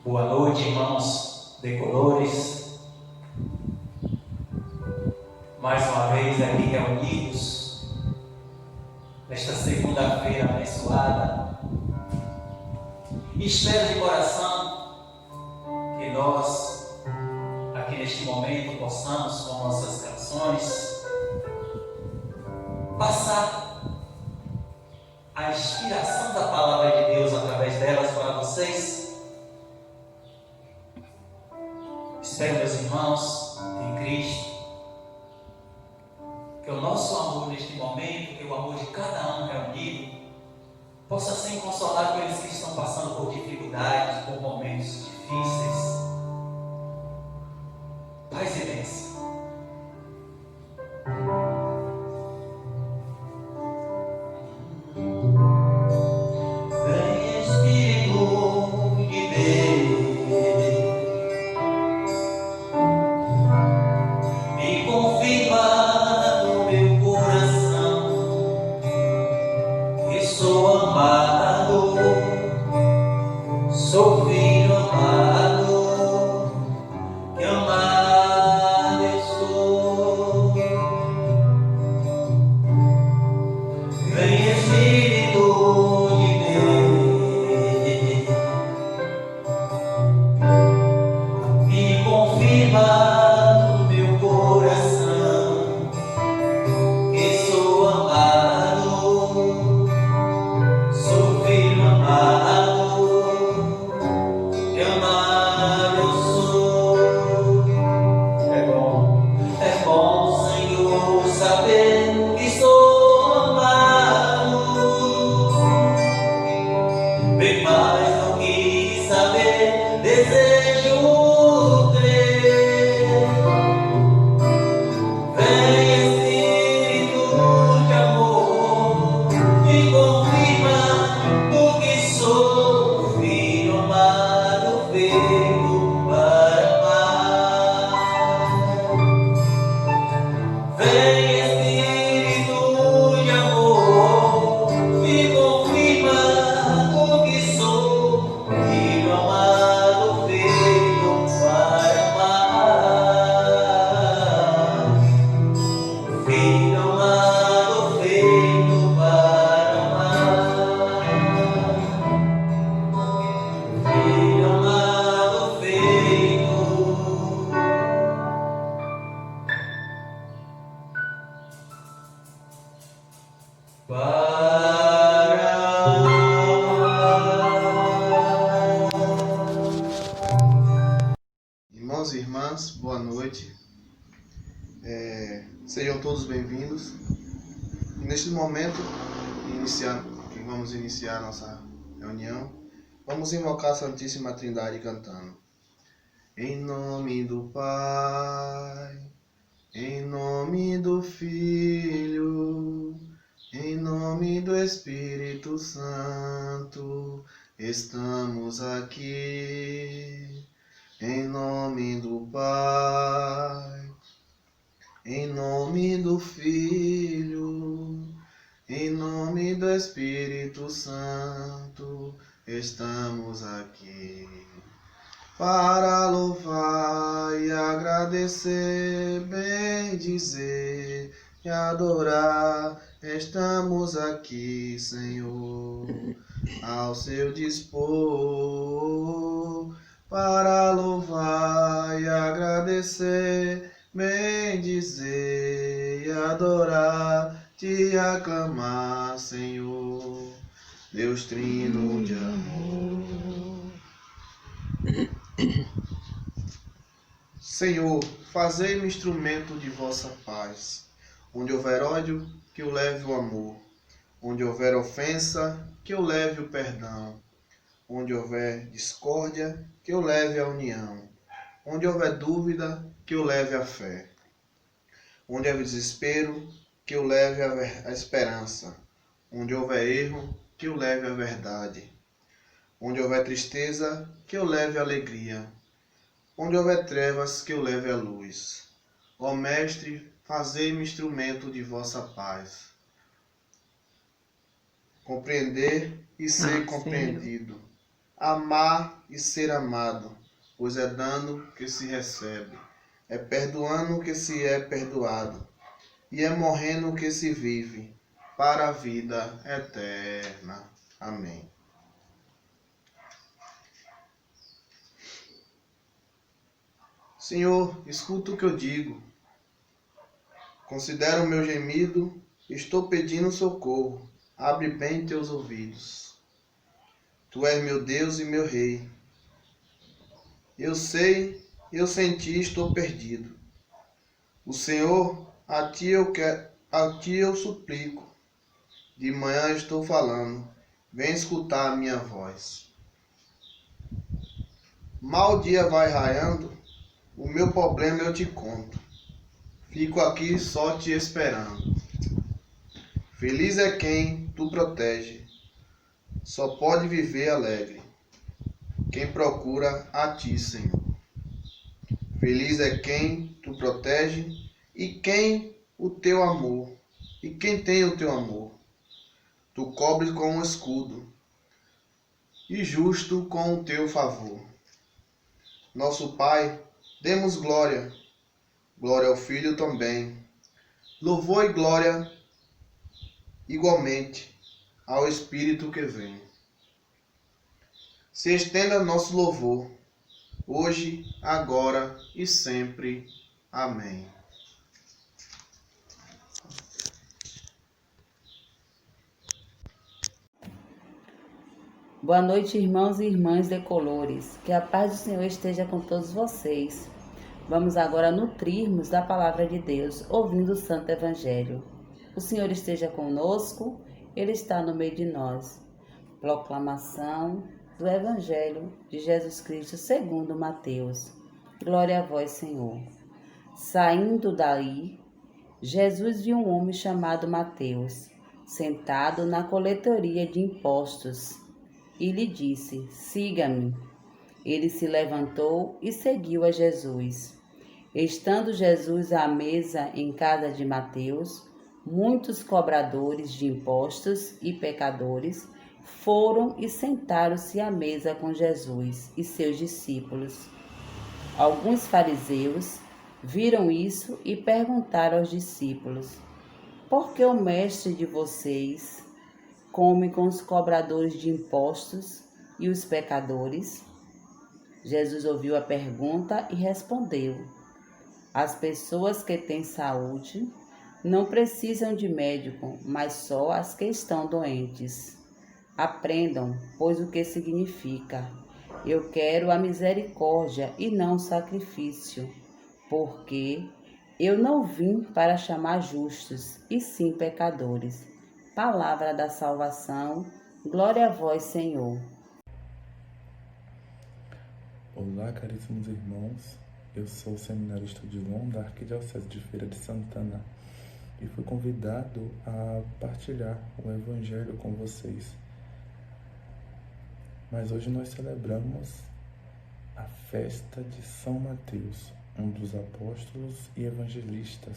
Boa noite, irmãos decolores. Mais uma vez aqui reunidos nesta segunda-feira abençoada. Espero de coração que nós, aqui neste momento, possamos, com nossas canções, passar a inspiração da palavra de Deus através delas para vocês. Espero, meus irmãos em Cristo, que o nosso amor neste momento, que o amor de cada um reunido, possa ser consolado pelos que estão passando por dificuldades, por momentos difíceis. Paz e bênção. Vem Espírito de Deus, me confirma no meu coração que sou amado, sou filho amado, que amado eu sou. Vem Espírito de Deus, me confirma no meu coração que sou amado, sou filho amado, que amado eu sou. É bom, Senhor, saber que sou amado, bem mais do que saber, desejo crer. Vem Espírito de amor, me confirma do que sou, filho amado, feito para amar. Vem Espírito de amor, me confirma do que sou, filho amado, feito para amar. Filho amado, feito para amar. Filho amado, feito para amar. Irmãos e irmãs, boa noite. Sejam todos bem-vindos. E neste momento, que vamos iniciar nossa reunião, vamos invocar a Santíssima Trindade cantando. Em nome do Pai, em nome do Filho, em nome do Espírito Santo, estamos aqui. Em nome do Pai, em nome do Filho, em nome do Espírito Santo, estamos aqui. Para louvar e agradecer, bendizer e adorar, estamos aqui, Senhor, ao seu dispor. Para louvar e agradecer, bendizer e adorar, te aclamar, Senhor, Deus Trino de amor. Senhor, fazei-me instrumento de vossa paz. Onde houver ódio, que eu leve o amor. Onde houver ofensa, que eu leve o perdão. Onde houver discórdia, que eu leve a união. Onde houver dúvida, que eu leve a fé. Onde houver desespero, que eu leve a esperança. Onde houver erro, que eu leve a verdade. Onde houver tristeza, que eu leve a alegria. Onde houver trevas, que eu leve a luz. Ó Mestre, fazei-me instrumento de vossa paz. Compreender e ser compreendido. amar e ser amado, pois é dando que se recebe, é perdoando que se é perdoado, e é morrendo que se vive para a vida eterna. Amém. Senhor, escuta o que eu digo. Considera o meu gemido, estou pedindo socorro. Abre bem teus ouvidos. Tu és meu Deus e meu Rei. Eu sei, eu sem ti estou perdido. O Senhor, a ti eu suplico. De manhã estou falando. Vem escutar a minha voz. Mal dia vai raiando, o meu problema eu te conto. Fico aqui só te esperando. Feliz é quem tu protege. Só pode viver alegre quem procura a ti, Senhor. Feliz é quem tu protege e quem o teu amor, e quem tem o teu amor. Tu cobres com um escudo e justo com o teu favor. Nosso Pai, demos glória, glória ao Filho também. Louvor e glória igualmente ao Espírito que vem. Se estenda nosso louvor, hoje, agora e sempre. Amém. Boa noite, irmãos e irmãs de Colores. Que a paz do Senhor esteja com todos vocês. Vamos agora nutrirmos da palavra de Deus, ouvindo o Santo Evangelho. O Senhor esteja conosco, Ele está no meio de nós. Proclamação do Evangelho de Jesus Cristo segundo Mateus. Glória a vós, Senhor. Saindo daí, Jesus viu um homem chamado Mateus, sentado na coletoria de impostos, e lhe disse: siga-me. Ele se levantou e seguiu a Jesus. Estando Jesus à mesa em casa de Mateus, muitos cobradores de impostos e pecadores foram e sentaram-se à mesa com Jesus e seus discípulos. Alguns fariseus viram isso e perguntaram aos discípulos: por que o mestre de vocês come com os cobradores de impostos e os pecadores? Jesus ouviu a pergunta e respondeu: as pessoas que têm saúde não precisam de médico, mas só as que estão doentes. Aprendam, pois, o que significa: eu quero a misericórdia e não o sacrifício, porque eu não vim para chamar justos, e sim pecadores. Palavra da salvação, glória a vós, Senhor. Olá, caríssimos irmãos, eu sou o seminarista Odilon da Arquidiocese de Feira de Santana e fui convidado a partilhar o Evangelho com vocês. Mas hoje nós celebramos a festa de São Mateus, um dos apóstolos e evangelistas.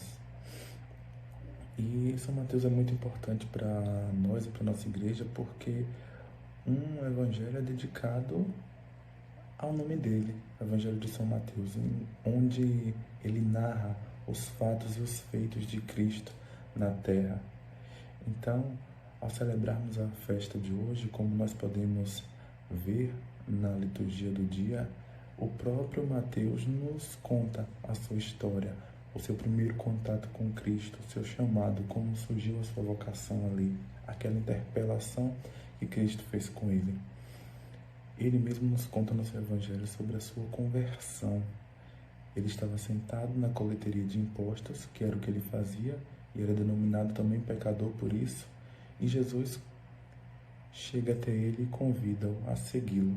E São Mateus é muito importante para nós e para a nossa igreja porque um evangelho é dedicado ao nome dele, Evangelho de São Mateus, onde ele narra os fatos e os feitos de Cristo na terra. Então, ao celebrarmos a festa de hoje, como nós podemos ver na liturgia do dia, o próprio Mateus nos conta a sua história, o seu primeiro contato com Cristo, o seu chamado, como surgiu a sua vocação ali, aquela interpelação que Cristo fez com ele. Ele mesmo nos conta no seu evangelho sobre a sua conversão. Ele estava sentado na coleteria de impostos, que era o que ele fazia, e era denominado também pecador por isso, e Jesus chega até ele e convida-o a segui-lo.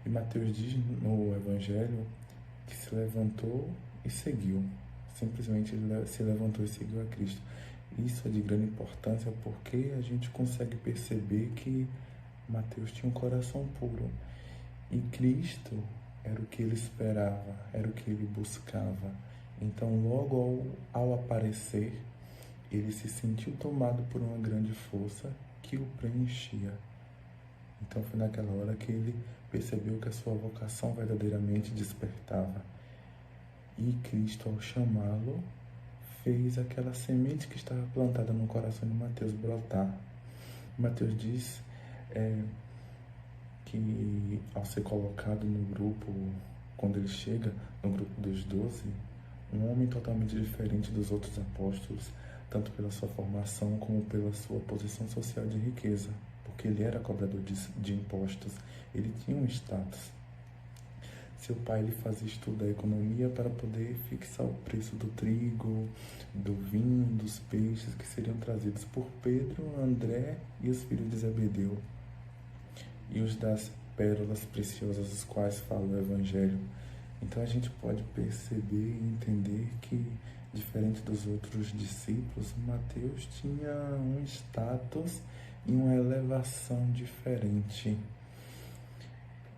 E Mateus diz no evangelho que se levantou e seguiu. Simplesmente ele se levantou e seguiu a Cristo. Isso é de grande importância porque a gente consegue perceber que Mateus tinha um coração puro e Cristo era o que ele esperava, era o que ele buscava. Então, logo ao aparecer, ele se sentiu tomado por uma grande força que o preenchia. Então foi naquela hora que ele percebeu que a sua vocação verdadeiramente despertava. E Cristo, ao chamá-lo, fez aquela semente que estava plantada no coração de Mateus brotar. Mateus diz que ao ser colocado no grupo, quando ele chega no grupo dos 12, um homem totalmente diferente dos outros apóstolos, tanto pela sua formação como pela sua posição social de riqueza, porque ele era cobrador de impostos, ele tinha um status. Seu pai ele fazia estudo da economia para poder fixar o preço do trigo, do vinho, dos peixes que seriam trazidos por Pedro, André e os filhos de Zebedeu, e os das pérolas preciosas, os quais fala o Evangelho. Então a gente pode perceber e entender que, diferente dos outros discípulos, Mateus tinha um status e uma elevação diferente.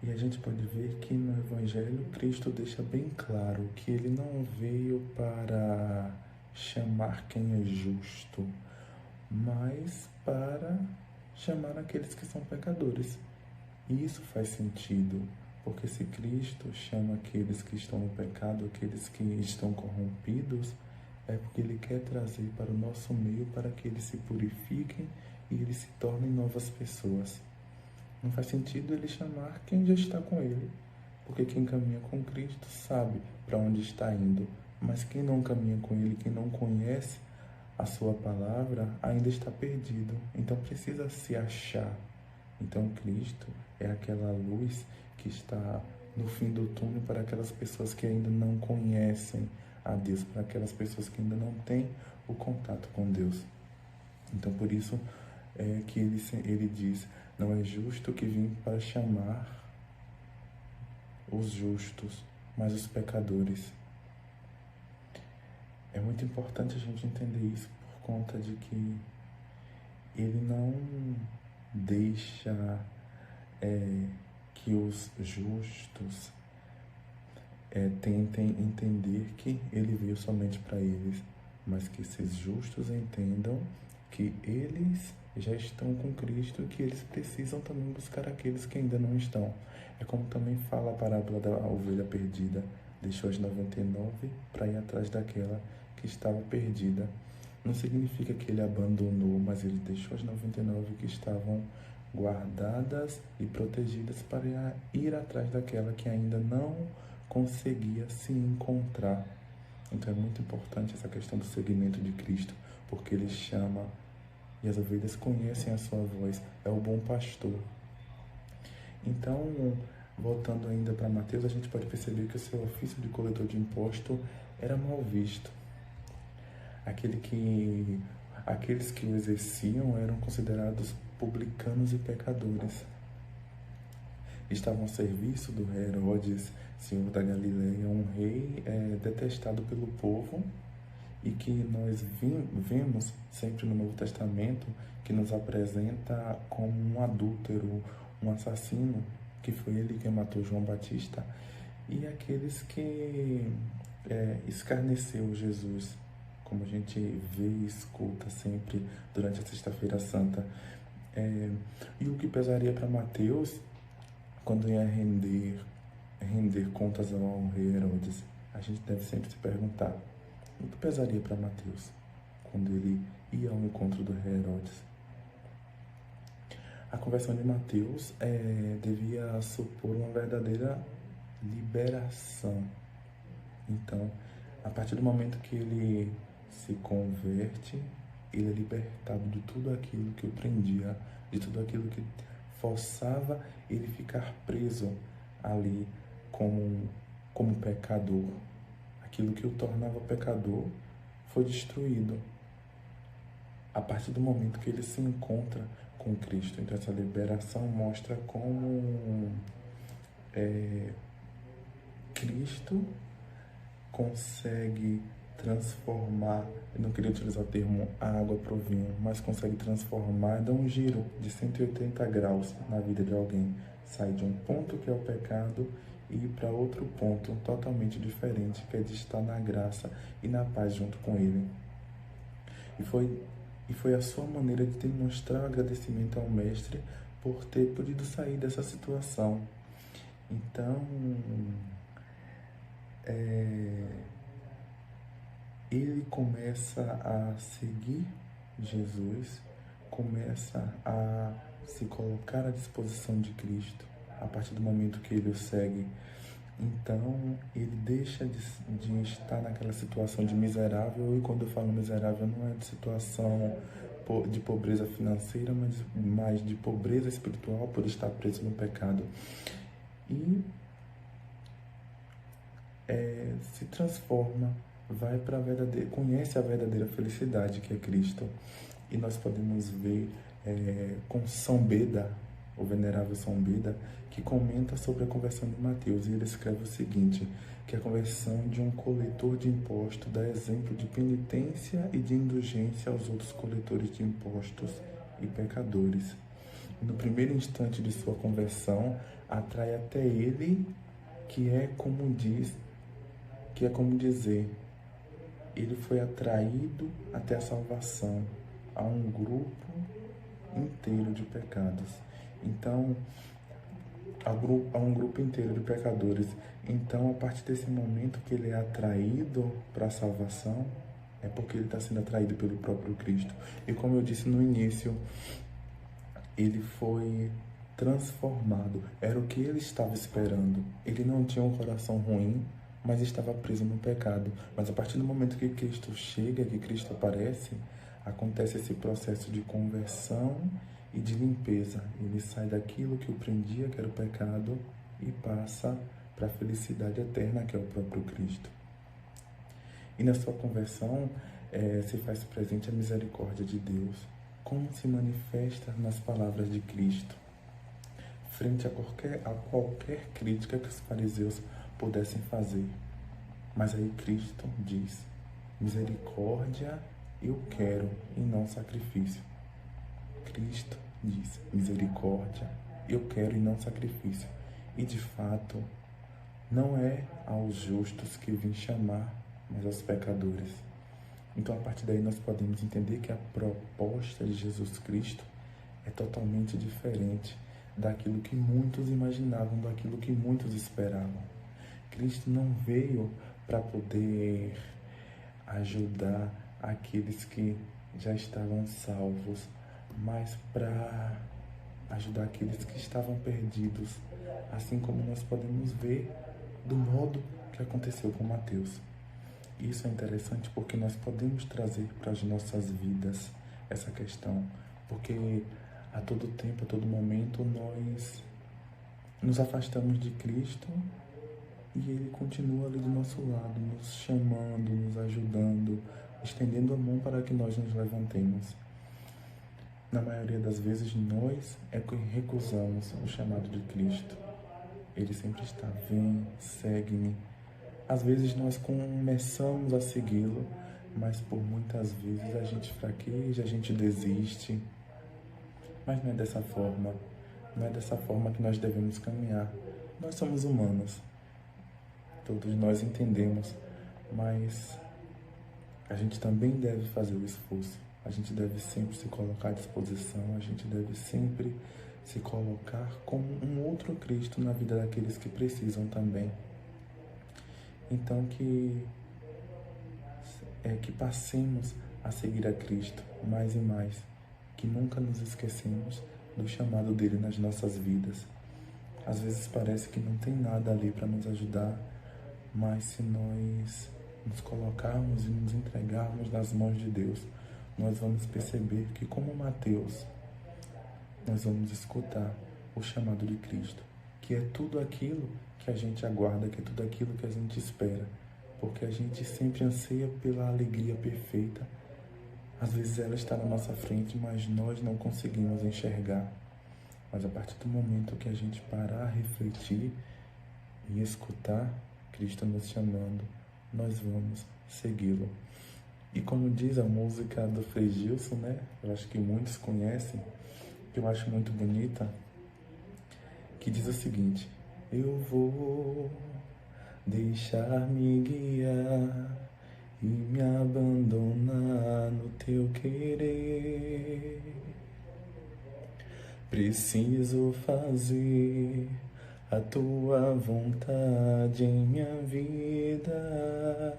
E a gente pode ver que no Evangelho Cristo deixa bem claro que ele não veio para chamar quem é justo, mas para chamar aqueles que são pecadores. E isso faz sentido, porque se Cristo chama aqueles que estão no pecado, aqueles que estão corrompidos, é porque Ele quer trazer para o nosso meio para que eles se purifiquem e eles se tornem novas pessoas. Não faz sentido Ele chamar quem já está com Ele, porque quem caminha com Cristo sabe para onde está indo, mas quem não caminha com Ele, quem não conhece a sua palavra, ainda está perdido, então precisa se achar. Então Cristo é aquela luz que está no fim do túnel para aquelas pessoas que ainda não conhecem a Deus, para aquelas pessoas que ainda não têm o contato com Deus. Então por isso é que ele diz, não é justo que vim para chamar os justos, mas os pecadores. É muito importante a gente entender isso por conta de que ele não deixa que os justos tentem entender que ele veio somente para eles, mas que esses justos entendam que eles já estão com Cristo e que eles precisam também buscar aqueles que ainda não estão. É como também fala a parábola da ovelha perdida, deixou as 99 para ir atrás daquela que estava perdida. Não significa que ele abandonou, mas ele deixou as 99 que estavam guardadas e protegidas para ir atrás daquela que ainda não conseguia se encontrar. Então é muito importante essa questão do seguimento de Cristo, porque ele chama e as ovelhas conhecem a sua voz, é o bom pastor. Então, voltando ainda para Mateus, a gente pode perceber que o seu ofício de coletor de imposto era mal visto. Aqueles que o exerciam eram considerados publicanos e pecadores. Estavam ao serviço do rei Herodes, senhor da Galileia, um rei detestado pelo povo e que nós vemos sempre no Novo Testamento que nos apresenta como um adúltero, um assassino, que foi ele que matou João Batista, e aqueles que escarneceu Jesus, como a gente vê e escuta sempre durante a Sexta-feira Santa. E o que pesaria para Mateus quando ia render contas ao rei Herodes? A gente deve sempre se perguntar, o que pesaria para Mateus quando ele ia ao encontro do rei Herodes? A conversão de Mateus devia supor uma verdadeira liberação. Então, a partir do momento que ele se converte, ele é libertado de tudo aquilo que o prendia, de tudo aquilo que forçava ele ficar preso ali como pecador. Aquilo que o tornava pecador foi destruído a partir do momento que ele se encontra com Cristo. Então essa liberação mostra como Cristo consegue transformar, eu não queria utilizar o termo água para o vinho, mas consegue transformar, dar um giro de 180 graus na vida de alguém. Sai de um ponto que é o pecado e ir para outro ponto totalmente diferente, que é de estar na graça e na paz junto com Ele. E foi a sua maneira de demonstrar agradecimento ao Mestre por ter podido sair dessa situação. Então, ele começa a seguir Jesus, começa a se colocar à disposição de Cristo. A partir do momento que ele o segue, então ele deixa de estar naquela situação de miserável, e quando eu falo miserável não é de situação de pobreza financeira, mas de pobreza espiritual por estar preso no pecado. E se transforma, vai para conhece a verdadeira felicidade, que é Cristo. E nós podemos ver com São Beda, o venerável São Beda, que comenta sobre a conversão de Mateus, e ele escreve o seguinte, que a conversão de um coletor de impostos dá exemplo de penitência e de indulgência aos outros coletores de impostos e pecadores. No primeiro instante de sua conversão, atrai até ele, que é como dizer, ele foi atraído até a salvação, a um grupo inteiro de pecados. Então, a um grupo inteiro de pecadores. Então, a partir desse momento que ele é atraído para a salvação, é porque ele está sendo atraído pelo próprio Cristo. E como eu disse no início, ele foi transformado. Era o que ele estava esperando. Ele não tinha um coração ruim, mas estava preso no pecado. Mas a partir do momento que Cristo chega, que Cristo aparece, acontece esse processo de conversão e de limpeza. Ele sai daquilo que o prendia, que era o pecado, e passa para a felicidade eterna, que é o próprio Cristo. E na sua conversão se faz presente a misericórdia de Deus. Como se manifesta nas palavras de Cristo, frente a qualquer crítica que os fariseus pudessem fazer. Mas aí Cristo diz: misericórdia eu quero e não sacrifício. Cristo diz: misericórdia eu quero e não sacrifício. E de fato, não é aos justos que vim chamar, mas aos pecadores. Então, a partir daí, nós podemos entender que a proposta de Jesus Cristo é totalmente diferente daquilo que muitos imaginavam, daquilo que muitos esperavam. Cristo não veio para poder ajudar aqueles que já estavam salvos, mas para ajudar aqueles que estavam perdidos, assim como nós podemos ver do modo que aconteceu com Mateus. Isso é interessante porque nós podemos trazer para as nossas vidas essa questão, porque a todo tempo, a todo momento, nós nos afastamos de Cristo e Ele continua ali do nosso lado, nos chamando, nos ajudando, estendendo a mão para que nós nos levantemos. Na maioria das vezes, nós é que recusamos o chamado de Cristo. Ele sempre está: vem, segue-me. Às vezes nós começamos a segui-lo, mas por muitas vezes a gente fraqueja, a gente desiste. Mas não é dessa forma, não é dessa forma que nós devemos caminhar. Nós somos humanos, todos nós entendemos, mas a gente também deve fazer o esforço. A gente deve sempre se colocar à disposição, a gente deve sempre se colocar como um outro Cristo na vida daqueles que precisam também. Então que passemos a seguir a Cristo mais e mais, que nunca nos esquecemos do chamado dele nas nossas vidas. Às vezes parece que não tem nada ali para nos ajudar, mas se nós nos colocarmos e nos entregarmos nas mãos de Deus, nós vamos perceber que, como Mateus, nós vamos escutar o chamado de Cristo, que é tudo aquilo que a gente aguarda, que é tudo aquilo que a gente espera, porque a gente sempre anseia pela alegria perfeita. Às vezes ela está na nossa frente, mas nós não conseguimos enxergar. Mas a partir do momento que a gente parar, refletir e escutar Cristo nos chamando, nós vamos segui-lo. E como diz a música do Frei Gilson, né? Eu acho que muitos conhecem, que eu acho muito bonita, que diz o seguinte: eu vou deixar-me guiar e me abandonar no teu querer. Preciso fazer a tua vontade em minha vida.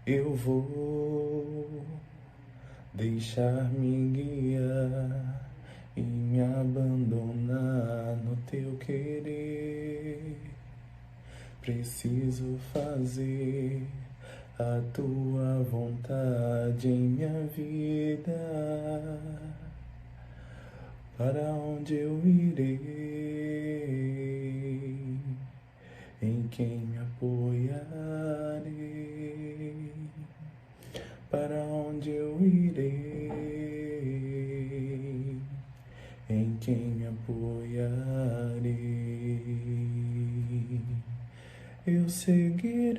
Eu vou deixar-me guiar e me abandonar no teu querer. Preciso fazer a tua vontade em minha vida. Para onde eu irei? Em quem me apoiarei? Para onde eu irei? Em quem me apoiarei? Eu seguirei,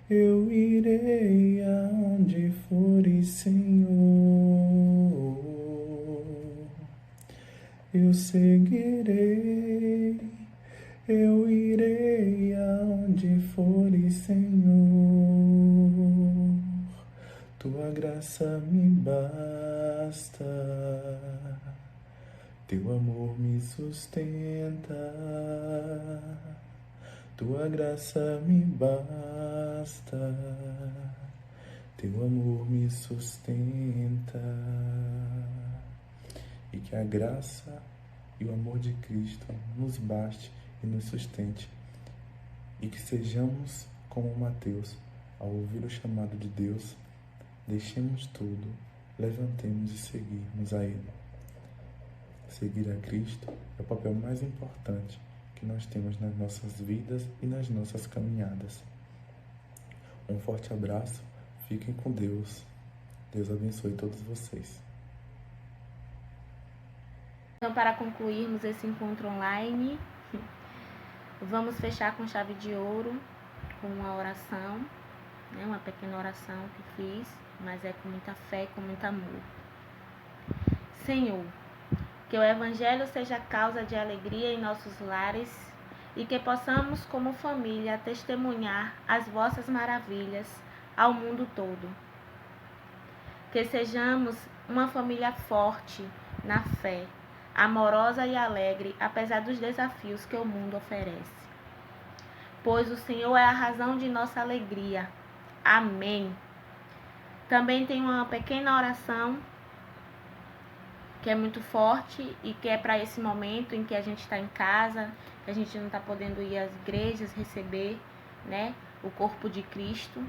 eu irei aonde fores, Senhor. Eu seguirei, eu irei aonde fores, Senhor. Tua graça me basta, teu amor me sustenta. Tua graça me basta, teu amor me sustenta. E que a graça e o amor de Cristo nos baste e nos sustente. E que sejamos como Mateus, ao ouvir o chamado de Deus, deixemos tudo, levantemos e seguirmos a Ele. Seguir a Cristo é o papel mais importante que nós temos nas nossas vidas e nas nossas caminhadas. Um forte abraço, fiquem com Deus. Deus abençoe todos vocês. Então, para concluirmos esse encontro online, vamos fechar com chave de ouro, com uma oração, né? Uma pequena oração que fiz, mas é com muita fé e com muito amor. Senhor, que o Evangelho seja causa de alegria em nossos lares e que possamos, como família, testemunhar as vossas maravilhas ao mundo todo. Que sejamos uma família forte na fé, amorosa e alegre, apesar dos desafios que o mundo oferece. Pois o Senhor é a razão de nossa alegria. Amém. Também tem uma pequena oração que é muito forte e que é para esse momento em que a gente está em casa, que a gente não está podendo ir às igrejas receber, né, o corpo de Cristo.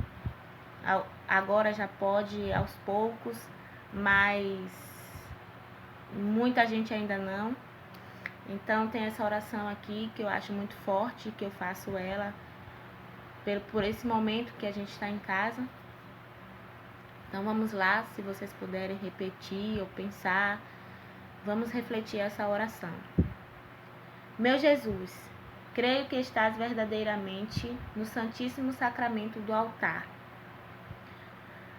Agora já pode aos poucos, mas muita gente ainda não. Então tem essa oração aqui que eu acho muito forte, que eu faço ela por esse momento que a gente está em casa. Então vamos lá, se vocês puderem repetir ou pensar, vamos refletir essa oração. Meu Jesus, creio que estás verdadeiramente no Santíssimo Sacramento do altar.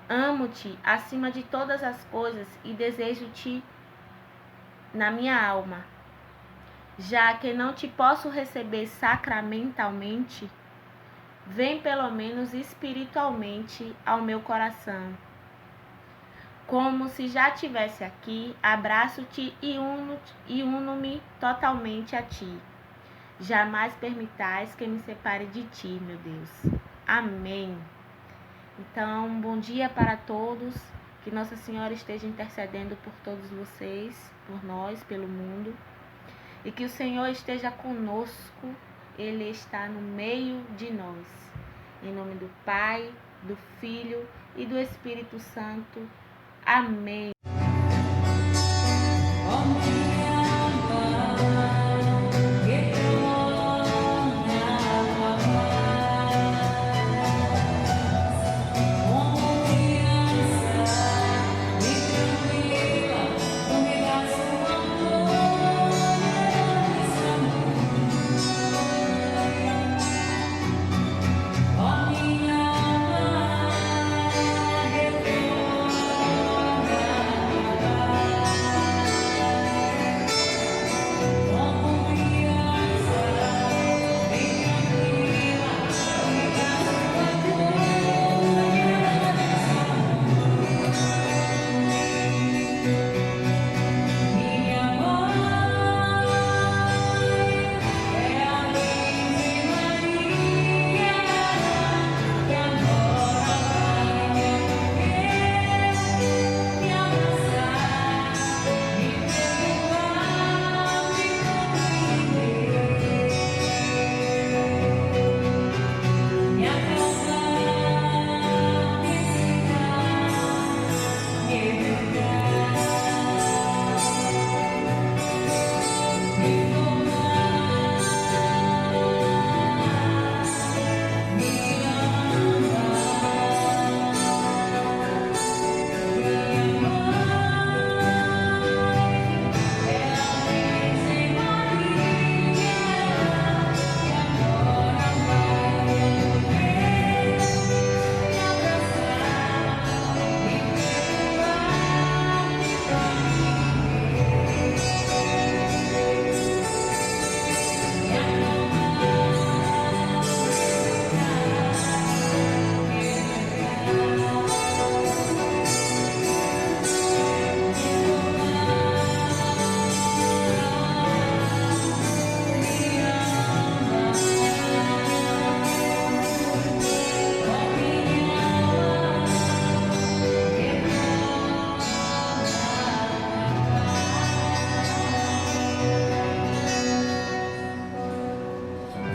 Amo-te acima de todas as coisas e desejo-te na minha alma. Já que não te posso receber sacramentalmente, vem pelo menos espiritualmente ao meu coração. Como se já estivesse aqui, abraço-te e uno-me totalmente a ti. Jamais permitais que me separe de ti, meu Deus. Amém. Então, bom dia para todos. Que Nossa Senhora esteja intercedendo por todos vocês, por nós, pelo mundo. E que o Senhor esteja conosco. Ele está no meio de nós. Em nome do Pai, do Filho e do Espírito Santo. Amém.